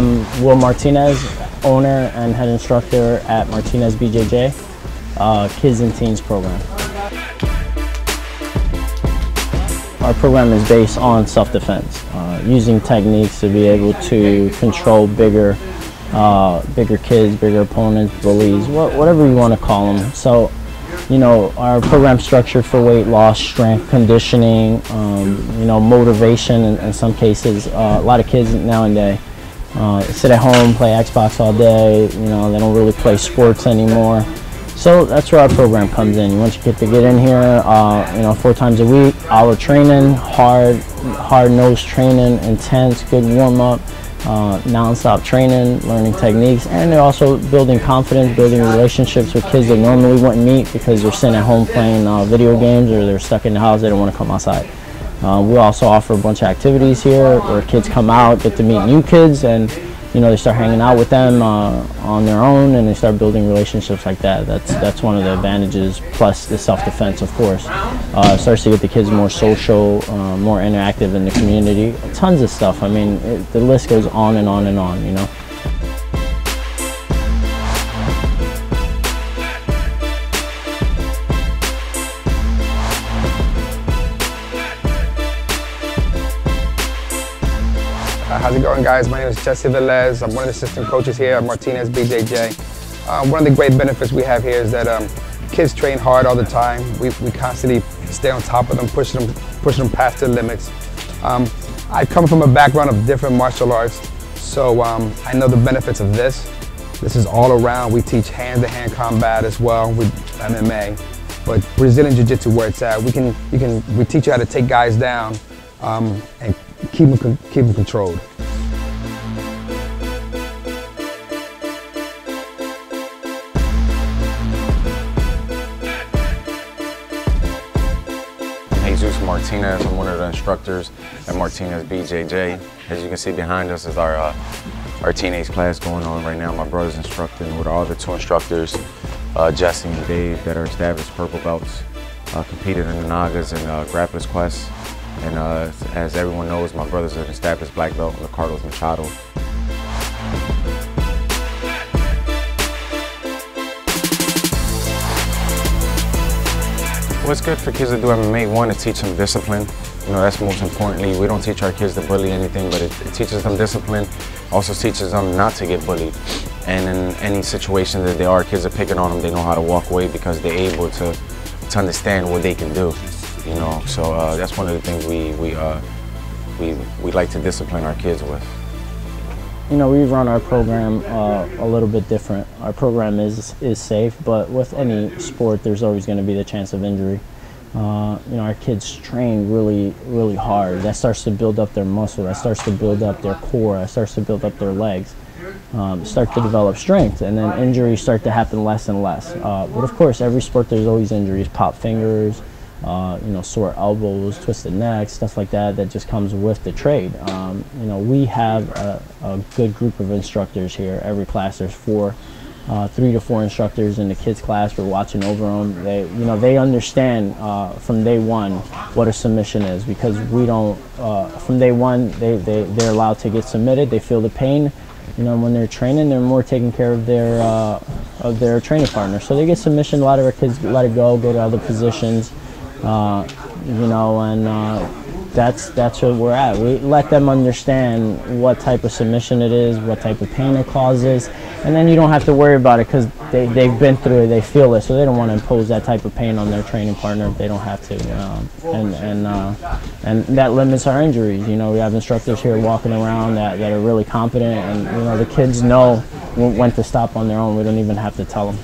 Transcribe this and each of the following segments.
I'm Will Martinez, owner and head instructor at Martinez BJJ, Kids and Teens program. Our program is based on self-defense, using techniques to be able to control bigger kids, bigger opponents, bullies, whatever you want to call them. So, you know, our program's structured for weight loss, strength, conditioning, you know, motivation in some cases. A lot of kids nowadays sit at home, play Xbox all day, you know, they don't really play sports anymore. So that's where our program comes in. Once you get in here, you know, 4 times a week, hour training, hard-nosed training, intense, good warm-up, non-stop training, learning techniques, and they're also building confidence, building relationships with kids they normally wouldn't meet because they're sitting at home playing video games or they're stuck in the house, they don't want to come outside. We also offer a bunch of activities here where kids come out, get to meet new kids, and you know, they start hanging out with them on their own, and they start building relationships like that. That's one of the advantages, plus the self-defense, of course. It starts to get the kids more social, more interactive in the community. Tons of stuff. I mean, the list goes on and on and on, you know. How's it going, guys? My name is Jesse Velez. I'm one of the assistant coaches here at Martinez BJJ. One of the great benefits we have here is that kids train hard all the time. We constantly stay on top of them, pushing them past their limits. I come from a background of different martial arts, so I know the benefits of this. This is all around. We teach hand-to-hand combat as well with MMA, but Brazilian Jiu Jitsu where it's at. We teach you how to take guys down and keep them controlled. Martinez. I'm one of the instructors at Martinez BJJ. As you can see behind us is our teenage class going on right now. My brother's instructing with our other 2 instructors, Jesse and Dave, that are established purple belts, competed in the Nagas and Grapplers Quest. And as everyone knows, my brother's an established black belt in the Carlos Machado. What's good for kids to do MMA? One, to teach them discipline. You know, that's most importantly. We don't teach our kids to bully anything, but it teaches them discipline. Also teaches them not to get bullied. And in any situation that kids are picking on them, they know how to walk away because they're able to understand what they can do. You know, so that's one of the things we like to discipline our kids with. You know, we run our program a little bit different. Our program is safe, but with any sport, there's always going to be the chance of injury. You know, our kids train really hard. That starts to build up their muscle. That starts to build up their core. That starts to build up their legs. Start to develop strength, and then injuries start to happen less and less. But of course, every sport there's always injuries. Pop fingers, you know, sore elbows, twisted necks, stuff like that. That just comes with the trade. You know, we have a good group of instructors here. Every class there's 3 to 4 instructors in the kids class. We're watching over them. They understand from day one what a submission is, because we don't. From day one, they're allowed to get submitted. They feel the pain. You know, when they're training, they're more taking care of their training partner. So they get submission. A lot of our kids let it go to other positions. You know, and that's where we're at. We let them understand what type of submission it is, what type of pain it causes, and then you don't have to worry about it because they've been through it, they feel it, so they don't want to impose that type of pain on their training partner if they don't have to. And that limits our injuries. You know, we have instructors here walking around that are really competent, and you know, the kids know when to stop on their own. We don't even have to tell them.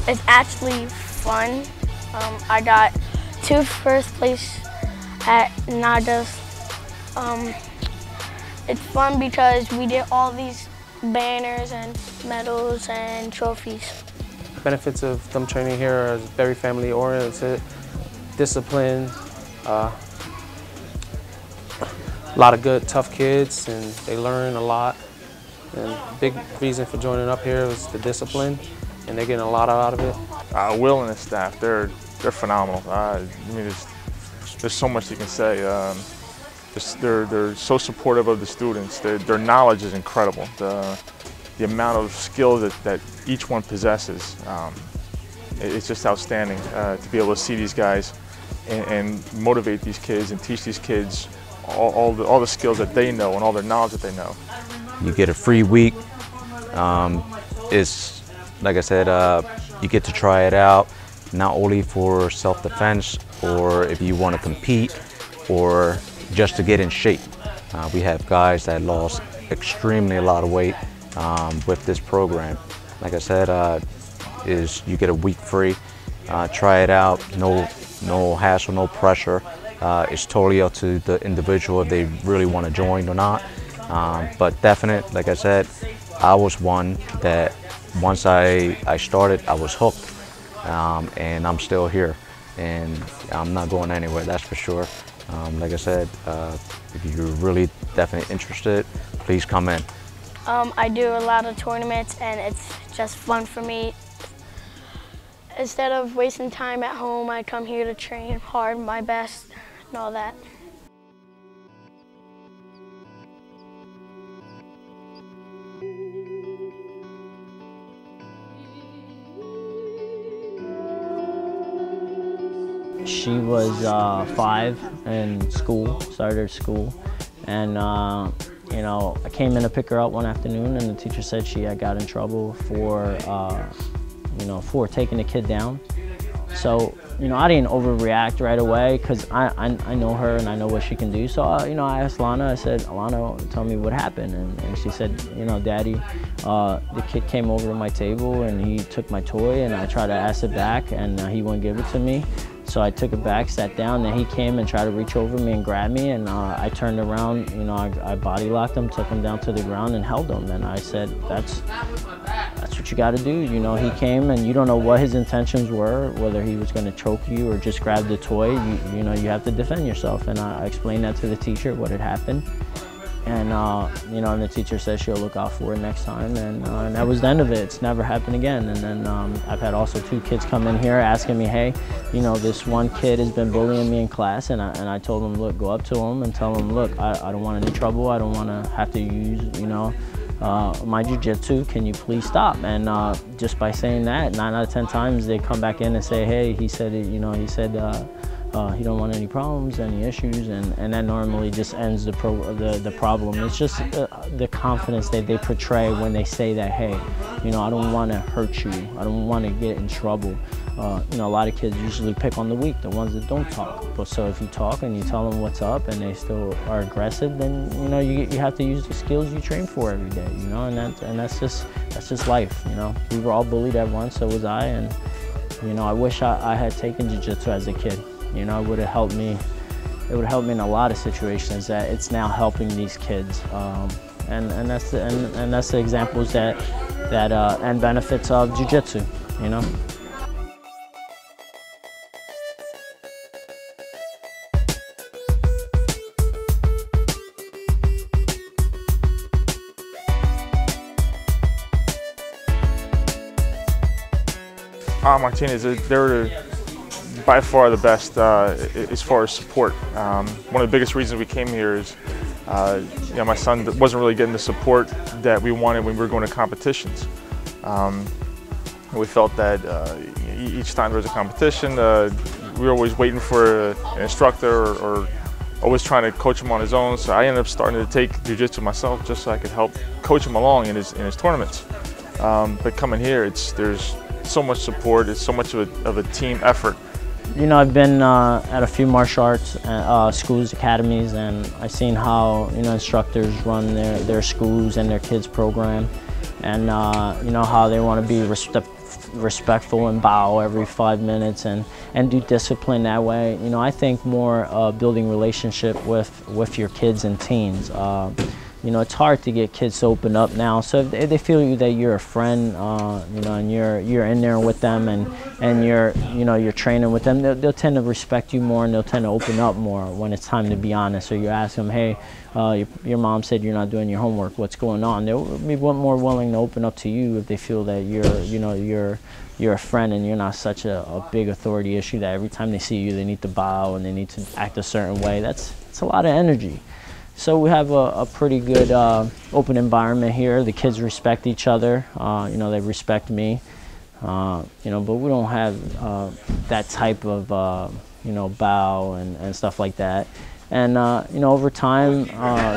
It's actually fun. I got 2 first place at Nadas. It's fun because we did all these banners and medals and trophies. Benefits of them training here are very family oriented, discipline, a lot of good, tough kids, and they learn a lot. And big reason for joining up here was the discipline and they're getting a lot out of it. Will and his staff, they're phenomenal. I mean, there's so much you can say. They're so supportive of the students. Their knowledge is incredible. The amount of skills that each one possesses, it's just outstanding to be able to see these guys and motivate these kids and teach these kids all the skills that they know and all their knowledge that they know. You get a free week. It's, like I said, you get to try it out, not only for self-defense or if you want to compete or just to get in shape. We have guys that lost extremely a lot of weight with this program. Like I said, you get a week free. Try it out, no hassle, no pressure. It's totally up to the individual if they really want to join or not. But definite, like I said, I was one that once I started, I was hooked, and I'm still here, and I'm not going anywhere, that's for sure. Like I said, if you're really definitely interested, please come in. I do a lot of tournaments, and it's just fun for me. Instead of wasting time at home, I come here to train hard, my best, and all that. She was 5 in school, started school, and you know, I came in to pick her up one afternoon, and the teacher said she had got in trouble for you know, for taking the kid down. So, you know, I didn't overreact right away because I know her and I know what she can do. So, you know, I asked Lana, I said, Lana, tell me what happened. And she said, you know, Daddy, the kid came over to my table and he took my toy and I tried to ask it back and he wouldn't give it to me. So I took it back, sat down, then he came and tried to reach over me and grab me, and I turned around, you know, I body locked him, took him down to the ground and held him, and I said, that's what you gotta do. You know, he came and you don't know what his intentions were, whether he was gonna choke you or just grab the toy, you know, you have to defend yourself. And I explained that to the teacher, what had happened. And, you know, and the teacher said she'll look out for it next time, and that was the end of it. It's never happened again. And then I've had also 2 kids come in here asking me, hey, you know, this one kid has been bullying me in class, and I told them, look, go up to him and tell him, look, I don't want any trouble. I don't want to have to use, you know, my jiu-jitsu. Can you please stop? And just by saying that, 9 out of 10 times they come back in and say, hey, he said, you know, he said, he don't want any problems, any issues, and that normally just ends the problem. It's just the confidence that they portray when they say that, hey, you know, I don't want to hurt you, I don't want to get in trouble. You know, a lot of kids usually pick on the weak, the ones that don't talk. But so if you talk and you tell them what's up and they still are aggressive, then you know you have to use the skills you train for every day. You know, and that's just life. You know, we were all bullied at once, so was I, and you know, I wish I had taken jiu-jitsu as a kid. You know, it would have helped me. It would have helped me in a lot of situations that it's now helping these kids, and that's the examples that and benefits of jiu-jitsu. You know. Martinez, they're by far the best as far as support. One of the biggest reasons we came here is, you know, my son wasn't really getting the support that we wanted when we were going to competitions. We felt that each time there was a competition, we were always waiting for an instructor or always trying to coach him on his own. So I ended up starting to take jiu-jitsu myself just so I could help coach him along in his tournaments. But coming here, there's so much support. It's so much of a team effort. You know, I've been at a few martial arts schools, academies, and I've seen how, you know, instructors run their schools and their kids' program, and you know, how they want to be respectful and bow every 5 minutes and do discipline that way. You know, I think more building relationship with your kids and teens. you know, it's hard to get kids to open up now. So if they feel that you're a friend, you know, and you're in there with them, and you're training with them, they'll tend to respect you more, and they'll tend to open up more when it's time to be honest. Or you ask them, hey, your mom said you're not doing your homework. What's going on? They'll be more willing to open up to you if they feel that you're a friend and you're not such a big authority issue that every time they see you they need to bow and they need to act a certain way. It's a lot of energy. So we have a pretty good open environment here. The kids respect each other. You know, they respect me. You know, but we don't have that type of you know, bow and stuff like that. And you know, over time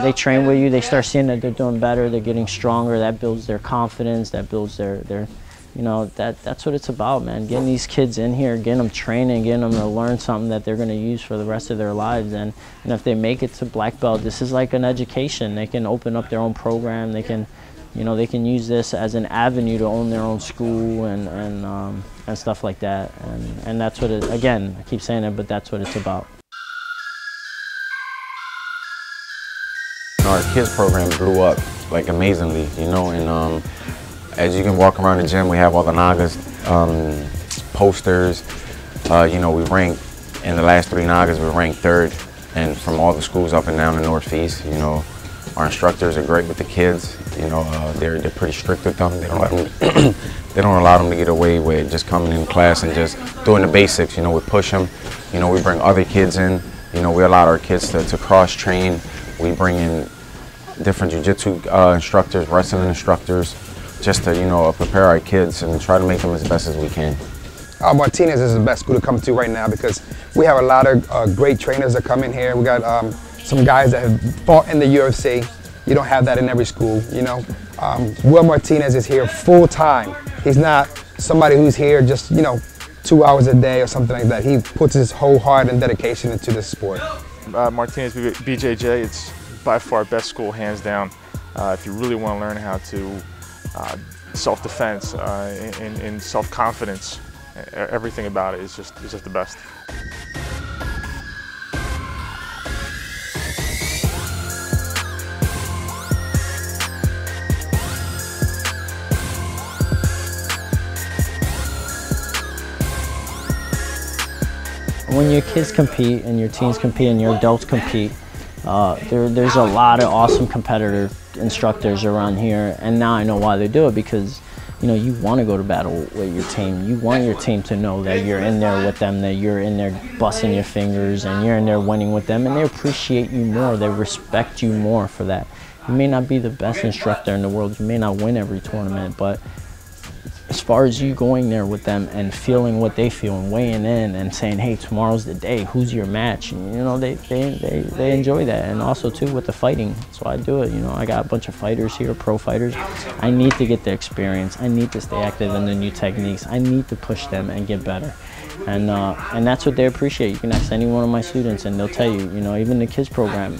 they train with you. They start seeing that they're doing better. They're getting stronger. That builds their confidence. That builds their you know, that's what it's about, man. Getting these kids in here, getting them training, getting them to learn something that they're going to use for the rest of their lives. And if they make it to black belt, this is like an education. They can open up their own program. They can, you know, they can use this as an avenue to own their own school and stuff like that. And that's what it, again, I keep saying it, but that's what it's about. Our kids program blew up like amazingly, you know, and as you can walk around the gym, we have all the Nagas posters. You know, we ranked, in the last 3 Nagas, we ranked 3rd, and from all the schools up and down the Northeast. You know, our instructors are great with the kids. You know, they're pretty strict with them. They don't let them, they don't allow them to get away with just coming in class and just doing the basics. You know, we push them. You know, we bring other kids in. You know, we allow our kids to cross train. We bring in different jiu-jitsu instructors, wrestling instructors, just to, you know, prepare our kids and try to make them as best as we can. Martinez is the best school to come to right now because we have a lot of great trainers that come in here. We got some guys that have fought in the UFC. You don't have that in every school, you know. Will Martinez is here full time. He's not somebody who's here just, you know, 2 hours a day or something like that. He puts his whole heart and dedication into this sport. Martinez BJJ, it's by far best school, hands down. If you really want to learn how to self-defense and self-confidence, everything about it is just the best. When your kids compete and your teens compete and your adults compete, there's a lot of awesome competitor instructors around here, and now I know why they do it, because you know, you want to go to battle with your team. You want your team to know that you're in there with them, that you're in there busting your fingers and you're in there winning with them, and they appreciate you more, they respect you more for that. You may not be the best instructor in the world, you may not win every tournament, but as far as you going there with them and feeling what they feel and weighing in and saying, hey, tomorrow's the day, who's your match? And, you know, they enjoy that. And also, too, with the fighting. So I do it. You know, I got a bunch of fighters here, pro fighters. I need to get the experience. I need to stay active in the new techniques. I need to push them and get better. And that's what they appreciate. You can ask any one of my students and they'll tell you, you know, even the kids program,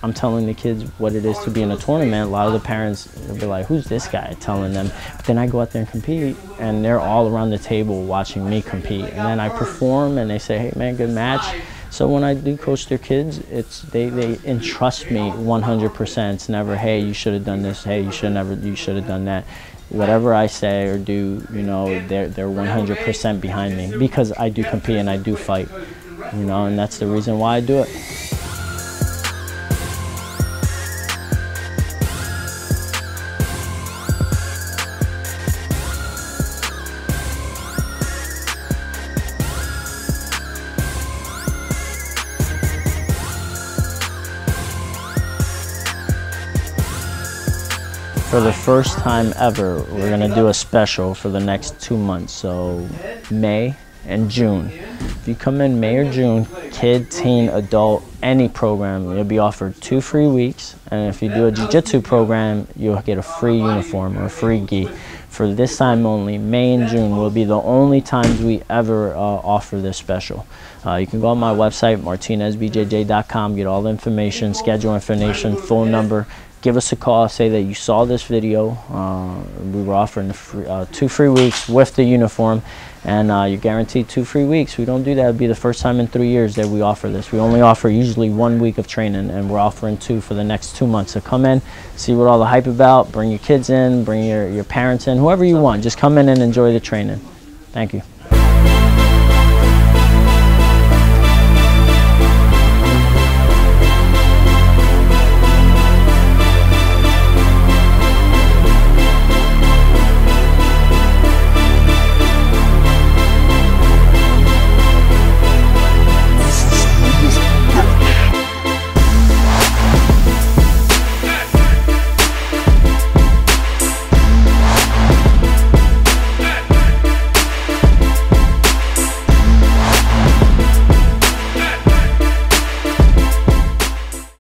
I'm telling the kids what it is to be in a tournament. A lot of the parents will be like, who's this guy? Telling them. But then I go out there and compete, and they're all around the table watching me compete. And then I perform, and they say, hey, man, good match. So when I do coach their kids, they entrust me 100%. It's never, hey, you should have done this. Hey, you should have done that. Whatever I say or do, you know, they're 100% behind me, because I do compete and I do fight, you know, and that's the reason why I do it. For the first time ever, we're going to do a special for the next 2 months, so May and June. If you come in May or June, kid, teen, adult, any program, you'll be offered 2 free weeks, and if you do a jiu-jitsu program, you'll get a free uniform or a free gi. For this time only, May and June will be the only times we ever offer this special. You can go on my website, martinezbjj.com, get all the information, schedule information, phone number. give us a call, say that you saw this video. We were offering 2 free weeks with the uniform, and you're guaranteed 2 free weeks. We don't do that. It'll be the first time in 3 years that we offer this. We only offer usually 1 week of training, and we're offering 2 for the next 2 months. So come in, see what all the hype about, bring your kids in, bring your parents in, whoever you want. Just come in and enjoy the training. Thank you.